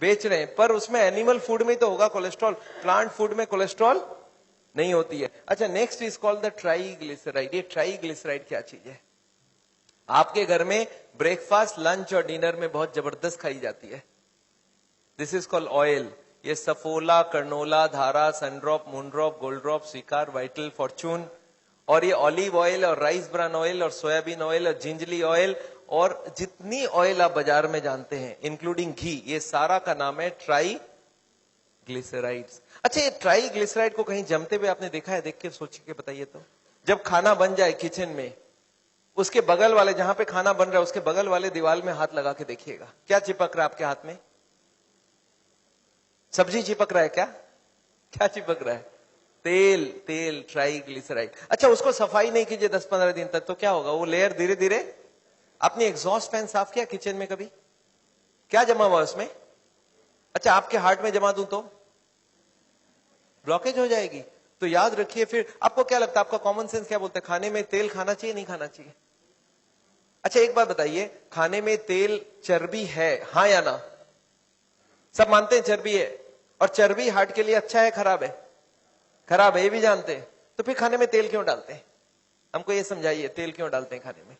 बेच रहे हैं, पर उसमें एनिमल फूड में तो होगा कोलेस्ट्रॉल, प्लांट फूड में कोलेस्ट्रॉल नहीं होती है। अच्छा, next is called the triglyceride. ये ट्राइग्लिसराइड क्या चीज है? आपके घर में ब्रेकफास्ट, लंच और डिनर में बहुत जबरदस्त खाई जाती है। This is called oil. ये सफोला, कर्नोला, धारा, सनड्रॉप, मूनड्रॉप, गोल्ड्रॉप, स्वीकार, वाइटल, फॉर्चून, और ये ऑलिव ऑयल और राइस ब्रान ऑयल और सोयाबीन ऑयल और जिंजली ऑयल और जितनी ऑयल आप बाजार में जानते हैं इंक्लूडिंग घी, ये सारा का नाम है ट्राइग्लिसराइड्स। अच्छा, ये ट्राइग्लिसराइड को कहीं जमते हुए आपने देखा है? देख के सोच के बताइए तो। जब खाना बन जाए किचन में, उसके बगल वाले, जहां पे खाना बन रहा है उसके बगल वाले दीवार में हाथ लगा के देखिएगा, क्या चिपक रहा है आपके हाथ में? सब्जी चिपक रहा है क्या? क्या चिपक रहा है? तेल। तेल, ट्राइग्लिसराइड। अच्छा, उसको सफाई नहीं कीजिए 10-15 दिन तक तो क्या होगा? वो लेयर धीरे धीरे। आपने एग्जॉस्ट फैन साफ किया किचन में कभी? क्या जमा हुआ उसमें? अच्छा, आपके हार्ट में जमा दूं तो ब्लॉकेज हो जाएगी। तो याद रखिए। फिर आपको क्या लगता है, आपका कॉमन सेंस क्या बोलता है, खाने में तेल खाना चाहिए नहीं खाना चाहिए? अच्छा, एक बात बताइए, खाने में तेल चर्बी है, हाँ या ना? सब मानते हैं चर्बी है, और चर्बी हार्ट के लिए अच्छा है खराब है? खराब है, ये भी जानते हैं। तो फिर खाने में तेल क्यों डालते हैं? हमको ये समझाइए, तेल क्यों डालते हैं खाने में?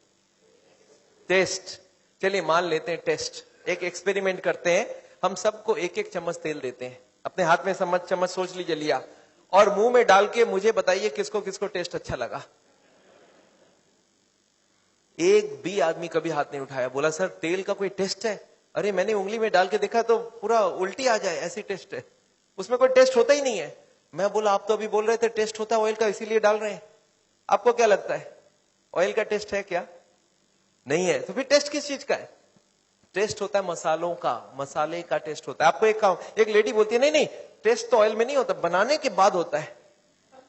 टेस्ट। चलिए मान लेते हैं टेस्ट, एक एक्सपेरिमेंट करते हैं। हम सबको एक एक चम्मच तेल देते हैं, अपने हाथ में चम्मच सोच लीजिए लिया, और मुंह में डाल के मुझे बताइए किसको किसको टेस्ट अच्छा लगा। एक भी आदमी कभी हाथ नहीं उठाया, बोला सर तेल का कोई टेस्ट है? अरे मैंने उंगली में डाल के देखा तो पूरा उल्टी आ जाए, ऐसी टेस्ट है। उसमें कोई टेस्ट होता ही नहीं है। मैं बोला आप तो अभी बोल रहे थे टेस्ट होता है ऑयल का, इसीलिए डाल रहे हैं। आपको क्या लगता है, ऑयल का टेस्ट है क्या? नहीं है। तो फिर टेस्ट किस चीज का है? टेस्ट होता है मसालों का, मसाले का टेस्ट होता है। आपको एक लेडी बोलती है नहीं नहीं टेस्ट तो ऑयल में नहीं होता, बनाने के बाद होता है।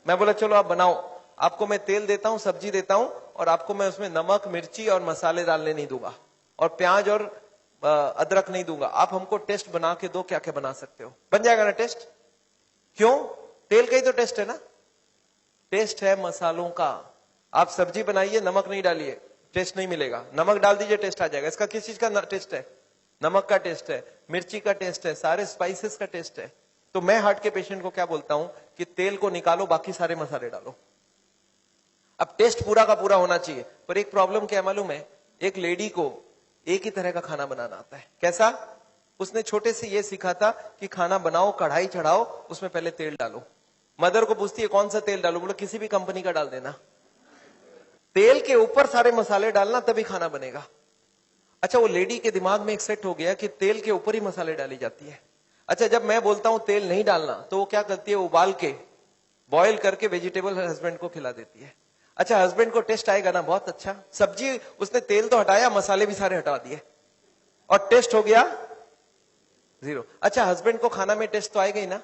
मैं बोला चलो आप बनाओ, आपको मैं तेल देता हूं, सब्जी देता हूं, और आपको मैं उसमें नमक, मिर्ची और मसाले डालने नहीं दूंगा, और प्याज और अदरक नहीं दूंगा। आप हमको टेस्ट बना के दो, क्या क्या बना सकते हो? बन जाएगा ना टेस्ट? क्यों? तेल का ही तो टेस्ट है ना। टेस्ट है मसालों का। आप सब्जी बनाइए, नमक नहीं डालिए, टेस्ट नहीं मिलेगा। नमक डाल दीजिए, टेस्ट आ जाएगा। इसका किस चीज का टेस्ट है? नमक का टेस्ट है, मिर्ची का टेस्ट है, सारे स्पाइसेस का टेस्ट है। तो मैं हार्ट के पेशेंट को क्या बोलता हूं कि तेल को निकालो, बाकी सारे मसाले डालो। अब टेस्ट पूरा का पूरा होना चाहिए। पर एक प्रॉब्लम क्या मालूम है, एक लेडी को एक ही तरह का खाना बनाना आता है। कैसा? उसने छोटे से ये सीखा था कि खाना बनाओ, कढ़ाई चढ़ाओ, उसमें पहले तेल डालो। मदर को पूछती है कौन सा तेल डालो? बोलो किसी भी कंपनी का डाल देना। तेल के ऊपर सारे मसाले डालना, तभी खाना बनेगा। अच्छा, वो लेडी के दिमाग में एक सेट हो गया कि तेल के ऊपर ही मसाले डाली जाती है। अच्छा, जब मैं बोलता हूं तेल नहीं डालना, तो वो क्या करती है, उबाल के बॉयल करके वेजिटेबल हस्बैंड को खिला देती है। अच्छा, हस्बैंड को टेस्ट आएगा ना, बहुत अच्छा। सब्जी उसने तेल तो हटाया, मसाले भी सारे हटा दिए, और टेस्ट हो गया जीरो। अच्छा, हस्बैंड को खाना में टेस्ट तो आएगा ही ना?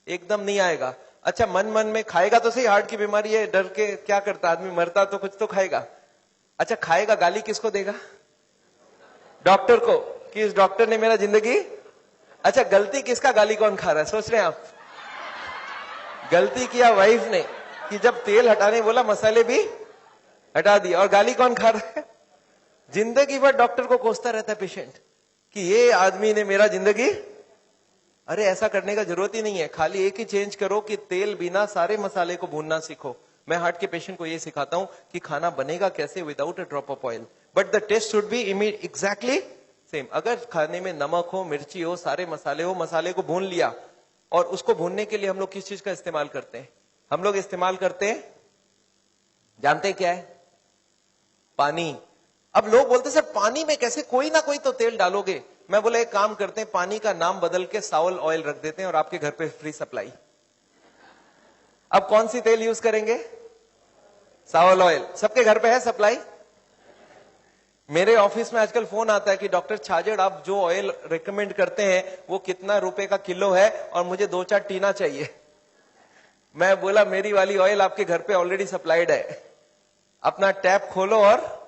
एकदम नहीं आएगा। अच्छा, मन मन में खाएगा तो सही, हार्ट की बीमारी है, डर के क्या करता आदमी, मरता तो कुछ तो खाएगा। अच्छा, खाएगा, गाली किसको देगा? डॉक्टर को, कि इस डॉक्टर ने मेरा जिंदगी। अच्छा, गलती किसका, गाली कौन खा रहा है? सोच रहे हैं आप? गलती किया वाइफ ने, कि जब तेल हटाने बोला मसाले भी हटा दिया, और गाली कौन खा रहा है? जिंदगी भर डॉक्टर को कोसता रहता है पेशेंट कि ये आदमी ने मेरा जिंदगी। अरे ऐसा करने का जरूरत ही नहीं है, खाली एक ही चेंज करो कि तेल बिना सारे मसाले को भूनना सीखो। मैं हार्ट के पेशेंट को ये सिखाता हूं कि खाना बनेगा कैसे, without a drop of oil, but the taste should be exactly same. अगर खाने में नमक हो, मिर्ची हो, सारे मसाले हो, मसाले को भून लिया, और उसको भूनने के लिए हम लोग किस चीज का इस्तेमाल करते हैं? हम लोग इस्तेमाल करते हैं, जानते हैं क्या है? पानी। अब लोग बोलते सर पानी में कैसे, कोई ना कोई तो तेल डालोगे। मैं बोला एक काम करते हैं, पानी का नाम बदल के सावल ऑयल रख देते हैं, और आपके घर पे फ्री सप्लाई। अब कौन सी तेल यूज करेंगे? सावल ऑयल। सबके घर पे है सप्लाई? मेरे ऑफिस में आजकल फोन आता है कि डॉक्टर छाजेड़ आप जो ऑयल रिकमेंड करते हैं वो कितना रुपए का किलो है, और मुझे 2-4 टीना चाहिए। मैं बोला मेरी वाली ऑयल आपके घर पे ऑलरेडी सप्लाइड है, अपना टैप खोलो और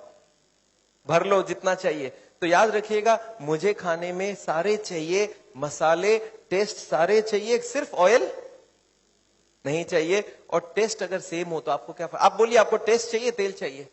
भर लो जितना चाहिए। तो याद रखिएगा, मुझे खाने में सारे चाहिए, मसाले, टेस्ट सारे चाहिए, सिर्फ ऑयल नहीं चाहिए। और टेस्ट अगर सेम हो तो आपको क्या, आप बोलिए आपको टेस्ट चाहिए तेल चाहिए?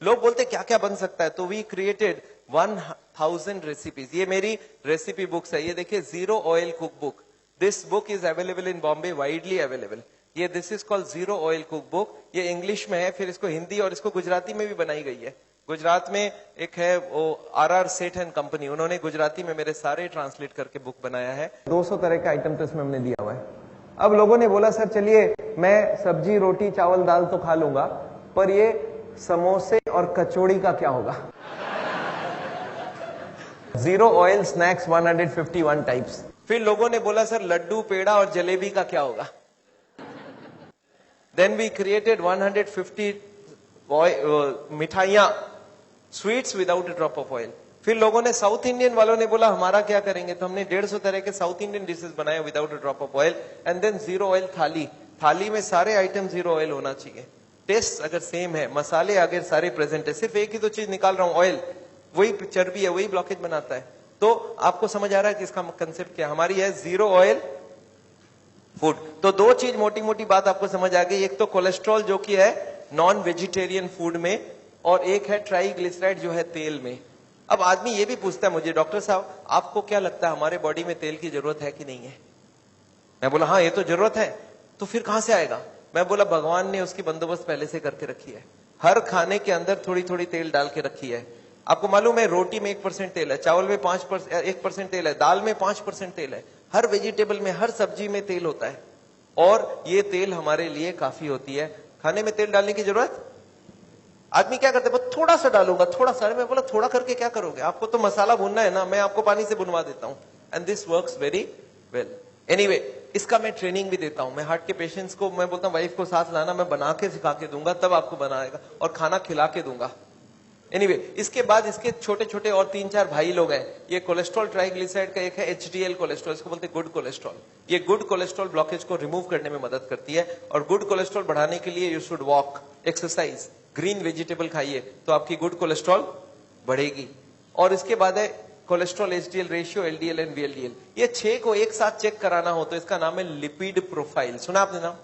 लोग बोलते क्या क्या बन सकता है, तो वी क्रिएटेड 1000 रेसिपीज। ये मेरी रेसिपी बुक्स है, ये देखिए zero oil cook book. This book is available in Bombay, widely available. ये this is called zero oil cook book. ये इंग्लिश में है, फिर इसको हिंदी और इसको गुजराती में भी बनाई गई है। गुजरात में एक है वो RR सेठ एंड कंपनी, उन्होंने गुजराती में मेरे सारे ट्रांसलेट करके बुक बनाया है। 200 तरह का आइटम तो इसमें हमने दिया हुआ है। अब लोगों ने बोला सर चलिए मैं सब्जी रोटी चावल दाल तो खा लूंगा, पर ये समोसे और कचौड़ी का क्या होगा? Zero oil snacks 151 types. फिर लोगों ने बोला सर लड्डू पेड़ा और जलेबी का क्या होगा? देन वी क्रिएटेड 150 मिठाइयां, sweets without a drop of oil. फिर लोगों ने, साउथ इंडियन वालों ने बोला हमारा क्या करेंगे, तो हमने 150 तरह के साउथ इंडियन डिशेस बनाए without a drop of oil. And than zero oil थाली, थाली में सारे आइटम जीरो ऑयल होना चाहिए। टेस्ट अगर सेम है, मसाले अगर सारे प्रेजेंट है, सिर्फ एक ही तो चीज निकाल रहा हूं ऑयल, वही चर्बी है, वही ब्लॉकेज बनाता है। तो आपको समझ आ रहा है कि इसका कंसेप्ट क्या हमारी है, जीरो ऑयल फूड। तो दो चीज मोटी मोटी बात आपको समझ आ गई, एक तो कोलेस्ट्रॉल जो कि है नॉन वेजिटेरियन फूड में, और एक है ट्राइग्लिसराइड जो है तेल में। अब आदमी ये भी पूछता है मुझे, डॉक्टर साहब आपको क्या लगता है हमारे बॉडी में तेल की जरूरत है कि नहीं है? मैं बोला हाँ ये तो जरूरत है। तो फिर कहां से आएगा? मैं बोला भगवान ने उसकी बंदोबस्त पहले से करके रखी है। हर खाने के अंदर थोड़ी थोड़ी तेल डाल के रखी है। आपको मालूम है रोटी में 1% तेल है, चावल में 1% तेल है, दाल में 5% तेल है, हर वेजिटेबल में हर सब्जी में तेल होता है, और ये तेल हमारे लिए काफी होती है। खाने में तेल डालने की जरूरत, आदमी क्या करते हैं, थोड़ा सा डालूंगा, थोड़ा सा। मैं बोला थोड़ा करके क्या करोगे, आपको तो मसाला भूनना है ना, मैं आपको पानी से भुनवा देता हूं, and this works very well. Anyway, इसका मैं ट्रेनिंग भी देता हूं। मैं हार्ट के पेशेंट्स को मैं बोलता हूं वाइफ को साथ लाना, मैं बना के सिखा के दूंगा, तब आपको बनाएगा, और खाना खिला के दूंगा। एनीवे, इसके बाद इसके छोटे छोटे और 3-4 भाई लोग हैं। ये कोलेस्ट्रॉल ट्राइग्लिसराइड का एक है HDL कोलेस्ट्रॉल, इसको बोलते हैं गुड कोलेस्ट्रॉल। ये गुड कोलेस्ट्रॉल ब्लॉकेज को रिमूव करने में मदद करती है, और गुड कोलेस्ट्रॉल बढ़ाने के लिए you should walk, exercise, green vegetable खाइए, तो आपकी गुड कोलेस्ट्रॉल बढ़ेगी। और इसके बाद है cholesterol HDL ratio, LDL and VLDL। ये 6 को एक साथ चेक कराना हो तो इसका नाम है लिपिड प्रोफाइल। सुना आपने नाम?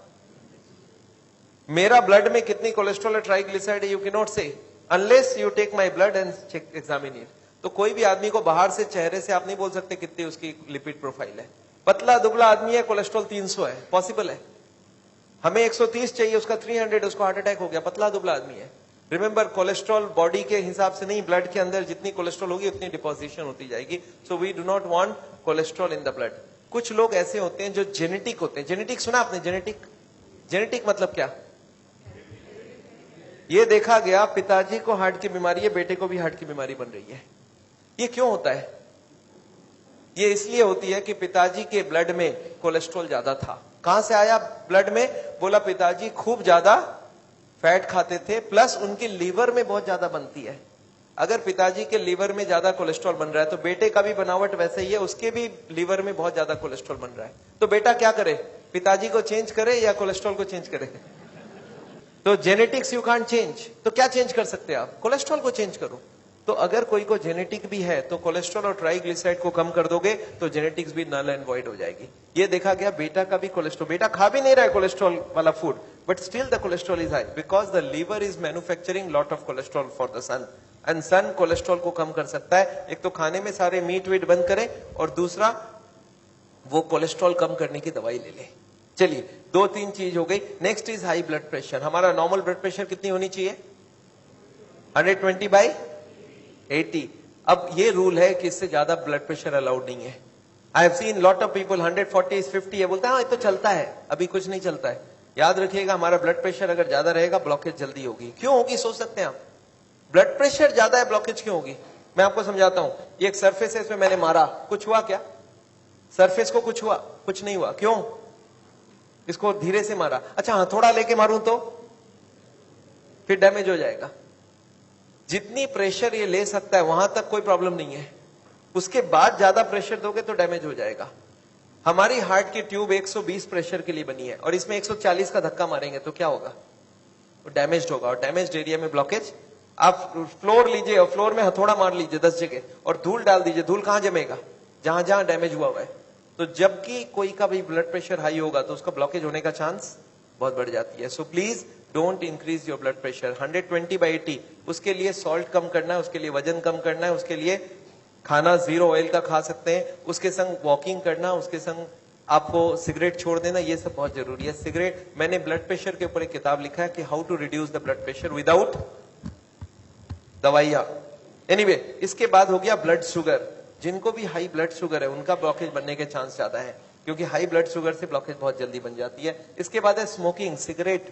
मेरा ब्लड में कितनी कोलेस्ट्रॉल है, ट्राइग्लिसराइड है, you can not say unless you take my blood and check examine it. तो कोई भी आदमी को बाहर से चेहरे से आप नहीं बोल सकते कितनी उसकी लिपिड प्रोफाइल है। पतला दुबला आदमी है, कोलेस्ट्रॉल 300 है, पॉसिबल है। हमें 130 चाहिए, उसका 300, उसको हार्ट अटैक हो गया, पतला दुबला आदमी है। रिमेंबर, कोलेस्ट्रॉल बॉडी के हिसाब से नहीं, ब्लड के अंदर जितनी कोलेस्ट्रॉल होगी उतनी डिपोजिशन होती जाएगी। So we do not want cholesterol in the blood. कुछ लोग ऐसे होते हैं जो जेनेटिक होते हैं। जेनेटिक सुना आपने? जेनेटिक, जेनेटिक मतलब क्या? ये देखा गया पिताजी को हार्ट की बीमारी है, बेटे को भी हार्ट की बीमारी बन रही है। ये क्यों होता है? ये इसलिए होती है कि पिताजी के ब्लड में कोलेस्ट्रॉल ज्यादा था। कहां से आया ब्लड में? बोला पिताजी खूब ज्यादा फैट खाते थे, प्लस उनके लीवर में बहुत ज्यादा बनती है। अगर पिताजी के लीवर में ज्यादा कोलेस्ट्रॉल बन रहा है तो बेटे का भी बनावट वैसे ही है, उसके भी लीवर में बहुत ज्यादा कोलेस्ट्रॉल बन रहा है। तो बेटा क्या करे, पिताजी को चेंज करे या कोलेस्ट्रॉल को चेंज करे? तो जेनेटिक्स यू कांट चेंज, तो क्या चेंज कर सकते हैं आप? कोलेस्ट्रॉल को चेंज करो। तो अगर कोई को जेनेटिक भी है तो कोलेस्ट्रॉल और ट्राइग्लिसराइड को कम कर दोगे तो जेनेटिक्स भी नल एंड वॉइड हो जाएगी। ये देखा गया बेटा का भी कोलेस्ट्रॉल, बेटा खा भी नहीं रहा है कोलेस्ट्रॉल वाला food, but still the cholesterol is high because the liver is manufacturing lot of cholesterol for the sun, and sun cholesterol को कम कर सकता है। एक तो खाने में सारे मीट वीट बंद करें, और दूसरा वो कोलेस्ट्रॉल कम करने की दवाई ले ले। चलिए 2-3 चीज हो गई। Next is high blood pressure. हमारा नॉर्मल ब्लड प्रेशर कितनी होनी चाहिए? 120/80। अब ये रूल है कि इससे ज्यादा ब्लड प्रेशर अलाउड नहीं है। I have seen lot of people 140/50 है, बोलते हैं हाँ ये तो चलता है, अभी कुछ नहीं चलता है। याद रखिएगा हमारा ब्लड प्रेशर अगर ज्यादा रहेगा ब्लॉकेज जल्दी होगी। क्यों होगी सोच सकते हैं आप? ब्लड प्रेशर ज्यादा है, ब्लॉकेज क्यों होगी? मैं आपको समझाता हूं। ये एक सरफेस है, इसमें मैंने मारा, कुछ हुआ क्या? सरफेस को कुछ हुआ? कुछ नहीं हुआ। क्यों? इसको धीरे से मारा। अच्छा हथौड़ा लेके मारूं तो फिर डैमेज हो जाएगा। जितनी प्रेशर ये ले सकता है वहां तक कोई प्रॉब्लम नहीं है, उसके बाद ज्यादा प्रेशर दोगे तो डैमेज हो जाएगा। हमारी हार्ट की ट्यूब 120 प्रेशर के लिए बनी है, और इसमें 140 का धक्का मारेंगे तो क्या होगा? तो डैमेज होगा, और डैमेज एरिया में ब्लॉकेज। आप फ्लोर लीजिए और फ्लोर में हथौड़ा मार लीजिए 10 जगह, और धूल डाल दीजिए, धूल कहां जमेगा? जहां जहां डैमेज हुआ है। तो जबकि कोई का भी ब्लड प्रेशर हाई होगा तो उसका ब्लॉकेज होने का चांस बहुत बढ़ जाती है। So please don't increase your blood pressure. 120/80, उसके लिए सॉल्ट कम करना है, उसके लिए वजन कम करना है, उसके लिए खाना 0 ऑयल का खा सकते हैं, उसके संग वॉकिंग करना, उसके संग आपको सिगरेट छोड़ देना, ये सब बहुत जरूरी है। सिगरेट, मैंने ब्लड प्रेशर के ऊपर एक किताब लिखा है कि how to reduce the blood pressure without दवाइयां। एनीवे, इसके बाद हो गया ब्लड शुगर। जिनको भी हाई ब्लड शुगर है उनका ब्लॉकेज बनने के चांस ज्यादा है, क्योंकि हाई ब्लड शुगर से ब्लॉकेज बहुत जल्दी बन जाती है। इसके बाद है स्मोकिंग, सिगरेट।